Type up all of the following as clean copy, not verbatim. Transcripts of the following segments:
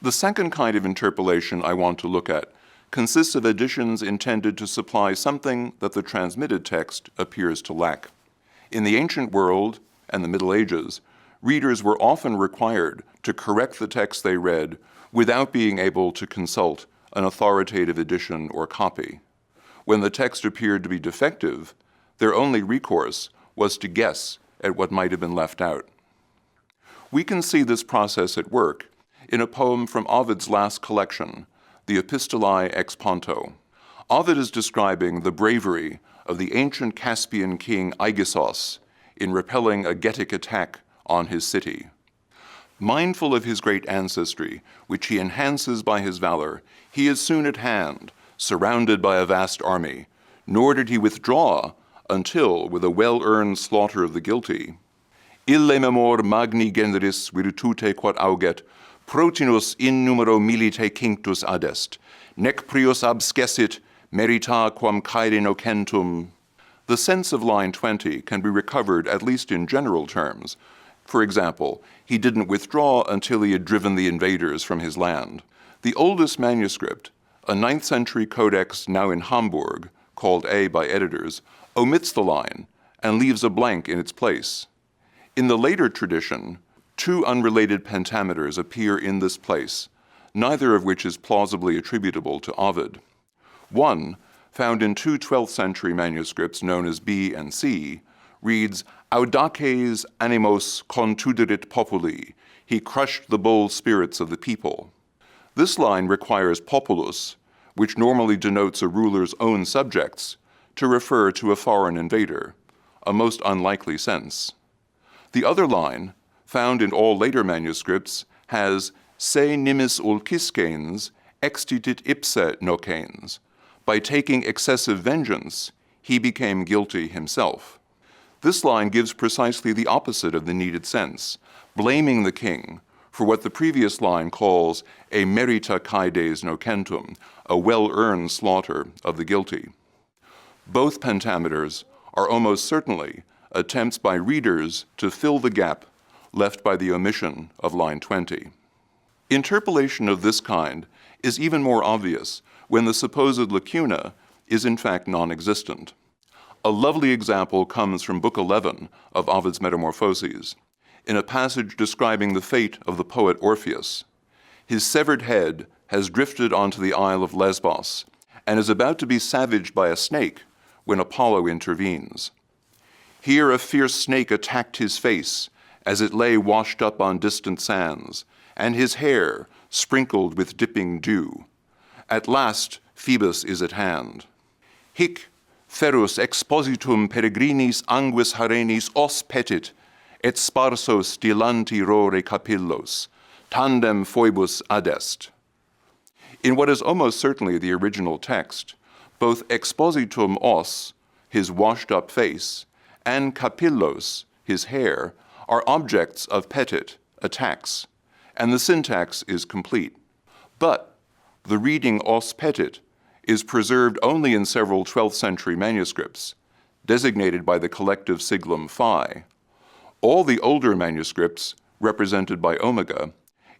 The second kind of interpolation I want to look at consists of additions intended to supply something that the transmitted text appears to lack. In the ancient world and the Middle Ages, readers were often required to correct the text they read without being able to consult an authoritative edition or copy. When the text appeared to be defective, their only recourse was to guess at what might have been left out. We can see this process at work in a poem from Ovid's last collection, the Epistolae ex Ponto. Ovid is describing the bravery of the ancient Caspian king Aegissos in repelling a Getic attack on his city. Mindful of his great ancestry, which he enhances by his valor, he is soon at hand, surrounded by a vast army, nor did he withdraw until, with a well-earned slaughter of the guilty, ille memor magni generis virtute quod auget, protinus in numero milite cinctus adest, nec prius abscessit merita quam caede nocentum. The sense of line 20 can be recovered at least in general terms. For example, he didn't withdraw until he had driven the invaders from his land. The oldest manuscript, a 9th century codex now in Hamburg, called A by editors, omits the line and leaves a blank in its place. In the later tradition, 2 unrelated pentameters appear in this place, neither of which is plausibly attributable to Ovid. One, found in 2 12th century manuscripts known as B and C, reads, Audaces animos contuderit populi, he crushed the bold spirits of the people. This line requires populus, which normally denotes a ruler's own subjects, to refer to a foreign invader, a most unlikely sense. The other line, found in all later manuscripts, has se nimis ulciscens extitit ipse nocens. By taking excessive vengeance, he became guilty himself. This line gives precisely the opposite of the needed sense, blaming the king for what the previous line calls a merita caedes nocentum, a well-earned slaughter of the guilty. Both pentameters are almost certainly attempts by readers to fill the gap left by the omission of line 20. Interpolation of this kind is even more obvious when the supposed lacuna is in fact non-existent. A lovely example comes from Book 11 of Ovid's Metamorphoses, in a passage describing the fate of the poet Orpheus. His severed head has drifted onto the Isle of Lesbos and is about to be savaged by a snake when Apollo intervenes. Here a fierce snake attacked his face as it lay washed up on distant sands, and his hair sprinkled with dipping dew. At last Phoebus is at hand. Hic ferus expositum peregrinis anguis harenis os petit, et sparsos dilanti rore capillos, tandem foibus adest. In what is almost certainly the original text, both expositum os, his washed-up face, and capillos, his hair, are objects of petit, attacks, and the syntax is complete. But the reading os petit is preserved only in several 12th century manuscripts, designated by the collective siglum phi. All the older manuscripts, represented by omega,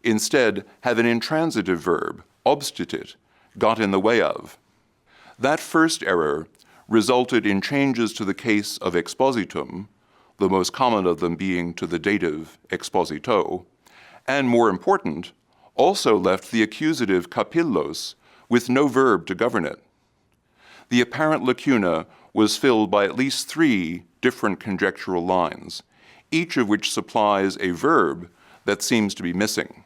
instead have an intransitive verb, obstitit, got in the way of. That first error resulted in changes to the case of expositum, the most common of them being to the dative exposito, and more important, also left the accusative capillos with no verb to govern it. The apparent lacuna was filled by at least 3 different conjectural lines, each of which supplies a verb that seems to be missing.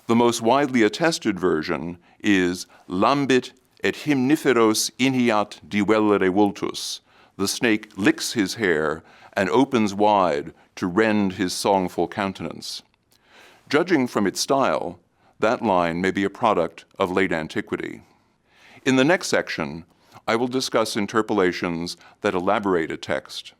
The most widely attested version is lambit et hymniferos inhiat divellere vultus. The snake licks his hair and opens wide to rend his songful countenance. Judging from its style, that line may be a product of late antiquity. In the next section, I will discuss interpolations that elaborate a text.